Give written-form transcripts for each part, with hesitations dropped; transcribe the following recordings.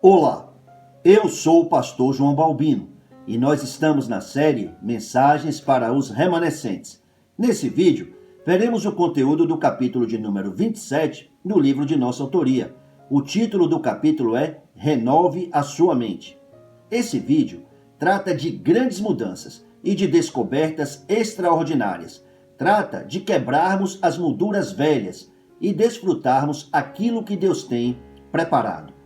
Olá, eu sou o pastor João Balbino e nós estamos na série Mensagens para os Remanescentes. Nesse vídeo, veremos o conteúdo do capítulo de número 27 do livro de nossa autoria. O título do capítulo é Renove a Sua Mente. Esse vídeo trata de grandes mudanças e de descobertas extraordinárias. Trata de quebrarmos as molduras velhas e desfrutarmos aquilo que Deus tem preparado.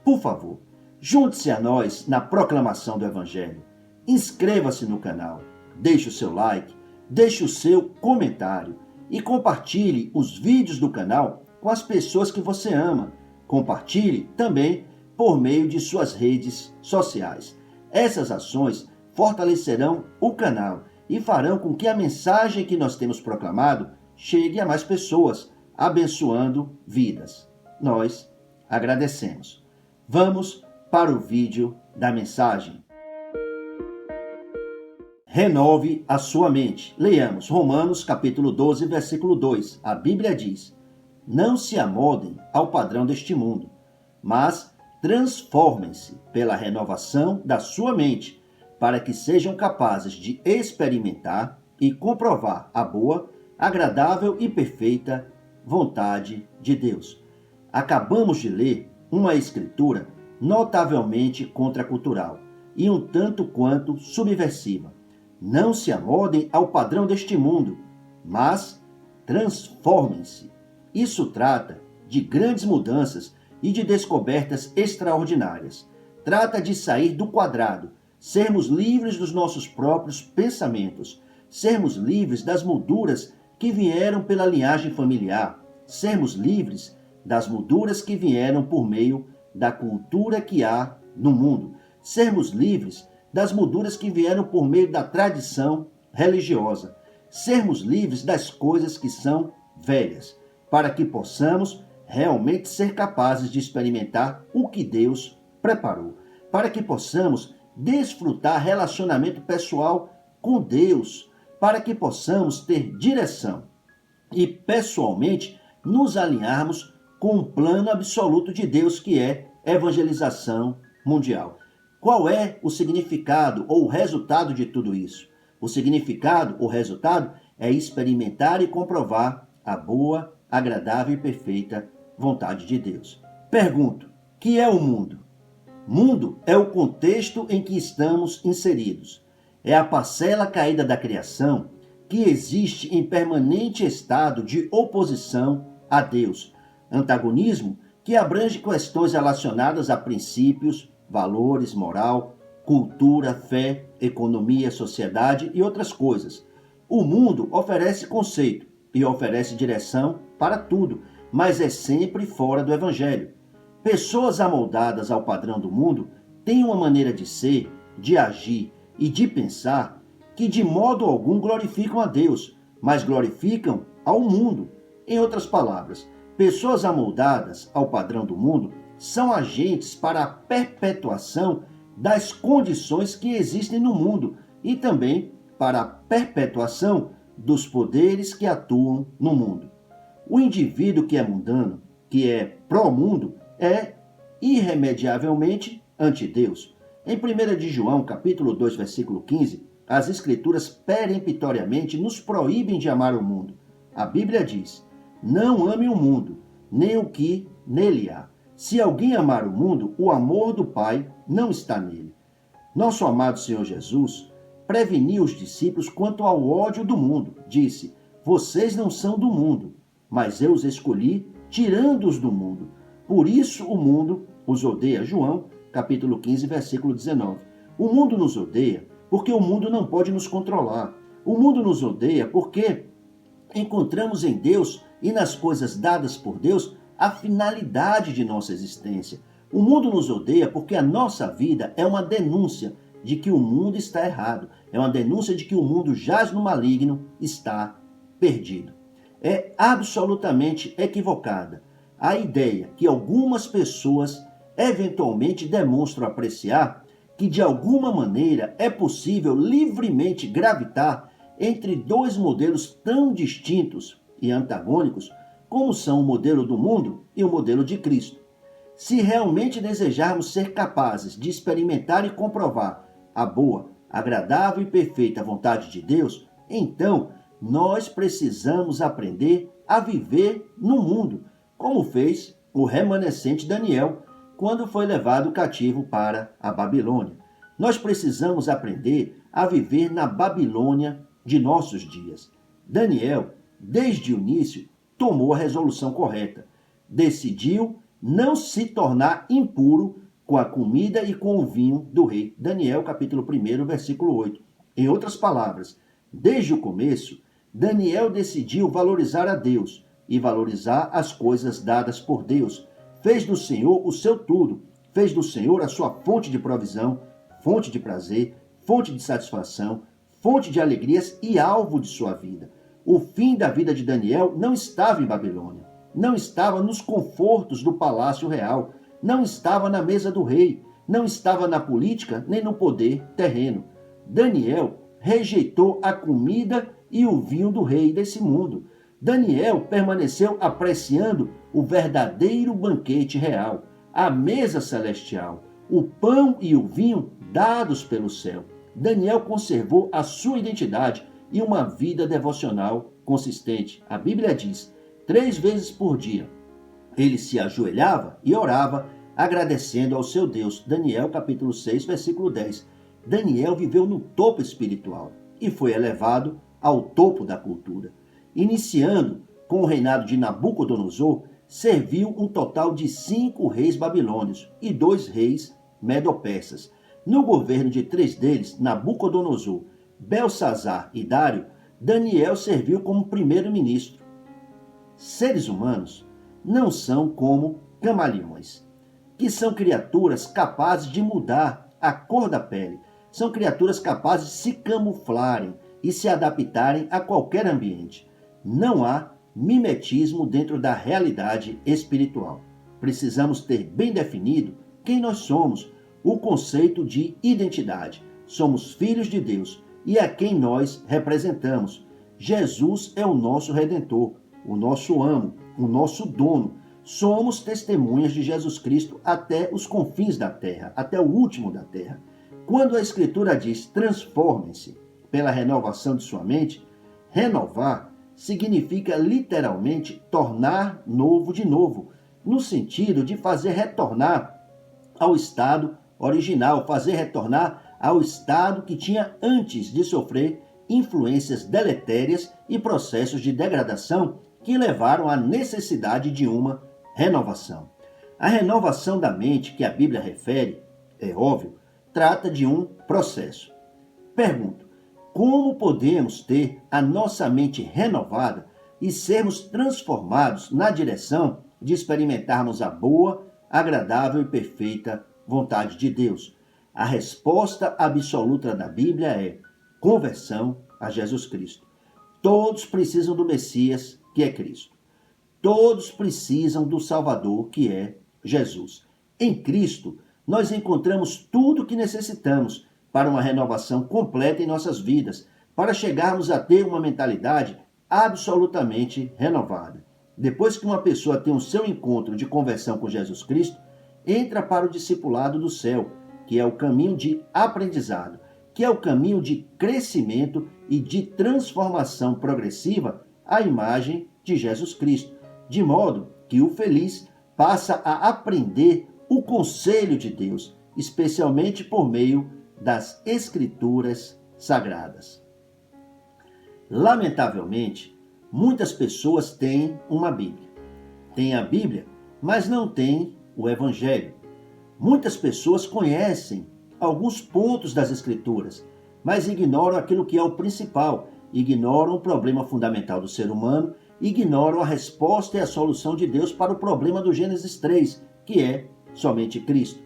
Por favor, junte-se a nós na proclamação do Evangelho. Inscreva-se no canal, deixe o seu like, deixe o seu comentário e compartilhe os vídeos do canal com as pessoas que você ama. Compartilhe também por meio de suas redes sociais. Essas ações fortalecerão o canal e farão com que a mensagem que nós temos proclamado chegue a mais pessoas, abençoando vidas. Nós agradecemos. Vamos para o vídeo da mensagem. Renove a sua mente. Leamos Romanos capítulo 12, versículo 2. A Bíblia diz: não se amoldem ao padrão deste mundo, mas transformem-se pela renovação da sua mente, para que sejam capazes de experimentar e comprovar a boa, agradável e perfeita vontade de Deus. Acabamos de ler uma escritura notavelmente contracultural e um tanto quanto subversiva. Não se amoldem ao padrão deste mundo, mas transformem-se. Isso trata de grandes mudanças e de descobertas extraordinárias. Trata de sair do quadrado, sermos livres dos nossos próprios pensamentos, sermos livres das molduras que vieram pela linhagem familiar, sermos livres das molduras que vieram por meio da cultura que há no mundo, sermos livres das molduras que vieram por meio da tradição religiosa, sermos livres das coisas que são velhas, para que possamos realmente ser capazes de experimentar o que Deus preparou, para que possamos desfrutar relacionamento pessoal com Deus, para que possamos ter direção e pessoalmente nos alinharmos com o plano absoluto de Deus, que é evangelização mundial. Qual é o significado ou o resultado de tudo isso? O significado, o resultado, é experimentar e comprovar a boa, agradável e perfeita vontade de Deus. Pergunto, que é o mundo? Mundo é o contexto em que estamos inseridos. É a parcela caída da criação que existe em permanente estado de oposição a Deus. Antagonismo que abrange questões relacionadas a princípios, valores, moral, cultura, fé, economia, sociedade e outras coisas. O mundo oferece conceito e oferece direção para tudo, mas é sempre fora do Evangelho. Pessoas amoldadas ao padrão do mundo têm uma maneira de ser, de agir e de pensar que de modo algum glorificam a Deus, mas glorificam ao mundo. Em outras palavras, pessoas amoldadas ao padrão do mundo são agentes para a perpetuação das condições que existem no mundo e também para a perpetuação dos poderes que atuam no mundo. O indivíduo que é mundano, que é pró-mundo, é irremediavelmente anti-Deus. Em 1 de João, capítulo 2, versículo 15, as Escrituras peremptoriamente nos proíbem de amar o mundo. A Bíblia diz: não ame o mundo, nem o que nele há. Se alguém amar o mundo, o amor do Pai não está nele. Nosso amado Senhor Jesus preveniu os discípulos quanto ao ódio do mundo. Disse: vocês não são do mundo, mas eu os escolhi tirando-os do mundo. Por isso o mundo os odeia. João, capítulo 15, versículo 19. O mundo nos odeia porque o mundo não pode nos controlar. O mundo nos odeia porque encontramos em Deus e nas coisas dadas por Deus a finalidade de nossa existência. O mundo nos odeia porque a nossa vida é uma denúncia de que o mundo está errado. É uma denúncia de que o mundo jaz no maligno, está perdido. É absolutamente equivocada a ideia que algumas pessoas eventualmente demonstram apreciar que de alguma maneira é possível livremente gravitar entre dois modelos tão distintos e antagônicos como são o modelo do mundo e o modelo de Cristo. Se realmente desejarmos ser capazes de experimentar e comprovar a boa, agradável e perfeita vontade de Deus, então nós precisamos aprender a viver no mundo, como fez o remanescente Daniel quando foi levado cativo para a Babilônia. Nós precisamos aprender a viver na Babilônia de nossos dias. Daniel, desde o início, tomou a resolução correta. Decidiu não se tornar impuro com a comida e com o vinho do rei. Daniel, capítulo 1, versículo 8. Em outras palavras, desde o começo, Daniel decidiu valorizar a Deus e valorizar as coisas dadas por Deus. Fez do Senhor o seu tudo. Fez do Senhor a sua fonte de provisão, fonte de prazer, fonte de satisfação, fonte de alegrias e alvo de sua vida. O fim da vida de Daniel não estava em Babilônia, não estava nos confortos do palácio real, não estava na mesa do rei, não estava na política nem no poder terreno. Daniel rejeitou a comida e o vinho do rei desse mundo. Daniel permaneceu apreciando o verdadeiro banquete real, a mesa celestial, o pão e o vinho dados pelo céu. Daniel conservou a sua identidade e uma vida devocional consistente. A Bíblia diz, 3 vezes por dia, ele se ajoelhava e orava, agradecendo ao seu Deus. Daniel, capítulo 6, versículo 10. Daniel viveu no topo espiritual e foi elevado ao topo da cultura. Iniciando com o reinado de Nabucodonosor, serviu um total de 5 reis babilônios e 2 reis medo-persas. No governo de 3 deles, Nabucodonosor, Belsazar e Dário, Daniel serviu como primeiro-ministro. Seres humanos não são como camaleões, que são criaturas capazes de mudar a cor da pele. São criaturas capazes de se camuflarem e se adaptarem a qualquer ambiente. Não há mimetismo dentro da realidade espiritual. Precisamos ter bem definido quem nós somos, o conceito de identidade. Somos filhos de Deus e a quem nós representamos. Jesus é o nosso Redentor, o nosso amo, o nosso dono. Somos testemunhas de Jesus Cristo até os confins da terra, até o último da terra. Quando a Escritura diz transformem-se pela renovação de sua mente, renovar significa literalmente tornar novo de novo, no sentido de fazer retornar ao estado original, fazer retornar ao estado que tinha antes de sofrer influências deletérias e processos de degradação que levaram à necessidade de uma renovação. A renovação da mente que a Bíblia refere, é óbvio, trata de um processo. Pergunto, como podemos ter a nossa mente renovada e sermos transformados na direção de experimentarmos a boa, agradável e perfeita vontade de Deus? A resposta absoluta da Bíblia é conversão a Jesus Cristo. Todos precisam do Messias, que é Cristo. Todos precisam do Salvador, que é Jesus. Em Cristo, nós encontramos tudo o que necessitamos para uma renovação completa em nossas vidas, para chegarmos a ter uma mentalidade absolutamente renovada. Depois que uma pessoa tem o seu encontro de conversão com Jesus Cristo, entra para o discipulado do céu, que é o caminho de aprendizado, que é o caminho de crescimento e de transformação progressiva à imagem de Jesus Cristo, de modo que o feliz passa a aprender o conselho de Deus, especialmente por meio das Escrituras Sagradas. Lamentavelmente, muitas pessoas têm uma Bíblia. Têm a Bíblia, mas não têm o Evangelho. Muitas pessoas conhecem alguns pontos das Escrituras, mas ignoram aquilo que é o principal, ignoram o problema fundamental do ser humano, ignoram a resposta e a solução de Deus para o problema do Gênesis 3, que é somente Cristo.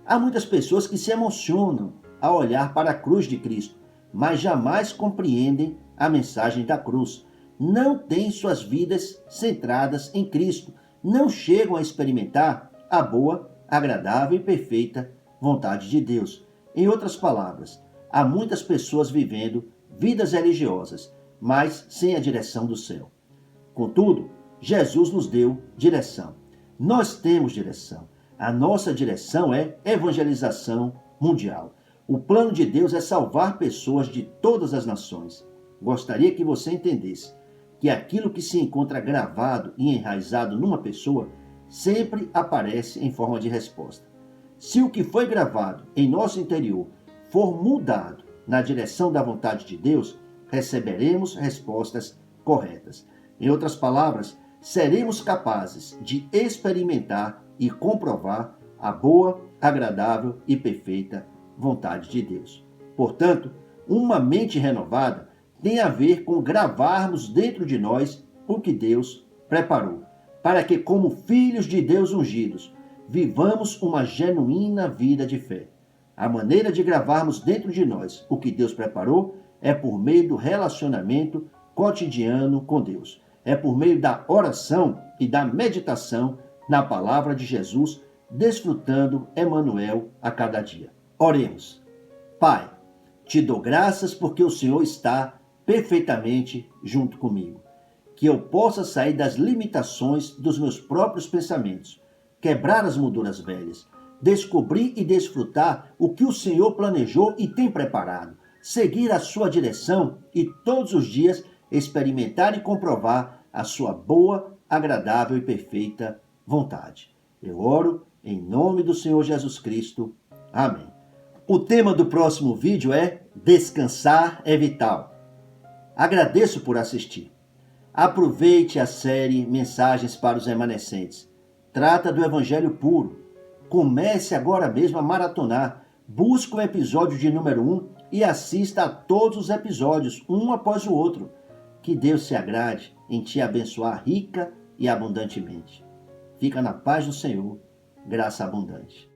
Há muitas pessoas que se emocionam ao olhar para a cruz de Cristo, mas jamais compreendem a mensagem da cruz. Não têm suas vidas centradas em Cristo, não chegam a experimentar a boa, agradável e perfeita vontade de Deus. Em outras palavras, há muitas pessoas vivendo vidas religiosas, mas sem a direção do céu. Contudo, Jesus nos deu direção. Nós temos direção. A nossa direção é evangelização mundial. O plano de Deus é salvar pessoas de todas as nações. Gostaria que você entendesse que aquilo que se encontra gravado e enraizado numa pessoa sempre aparece em forma de resposta. Se o que foi gravado em nosso interior for mudado na direção da vontade de Deus, receberemos respostas corretas. Em outras palavras, seremos capazes de experimentar e comprovar a boa, agradável e perfeita vontade de Deus. Portanto, uma mente renovada tem a ver com gravarmos dentro de nós o que Deus preparou, para que, como filhos de Deus ungidos, vivamos uma genuína vida de fé. A maneira de gravarmos dentro de nós o que Deus preparou é por meio do relacionamento cotidiano com Deus. É por meio da oração e da meditação na palavra de Jesus, desfrutando Emmanuel a cada dia. Oremos. Pai, te dou graças porque o Senhor está perfeitamente junto comigo. Que eu possa sair das limitações dos meus próprios pensamentos, quebrar as molduras velhas, descobrir e desfrutar o que o Senhor planejou e tem preparado, seguir a sua direção e todos os dias experimentar e comprovar a sua boa, agradável e perfeita vontade. Eu oro em nome do Senhor Jesus Cristo. Amém. O tema do próximo vídeo é Descansar é Vital. Agradeço por assistir. Aproveite a série Mensagens para os Remanescentes. Trata do Evangelho puro. Comece agora mesmo a maratonar. Busque o episódio de número 1 e assista a todos os episódios, um após o outro. Que Deus se agrade em te abençoar rica e abundantemente. Fica na paz do Senhor. Graça abundante.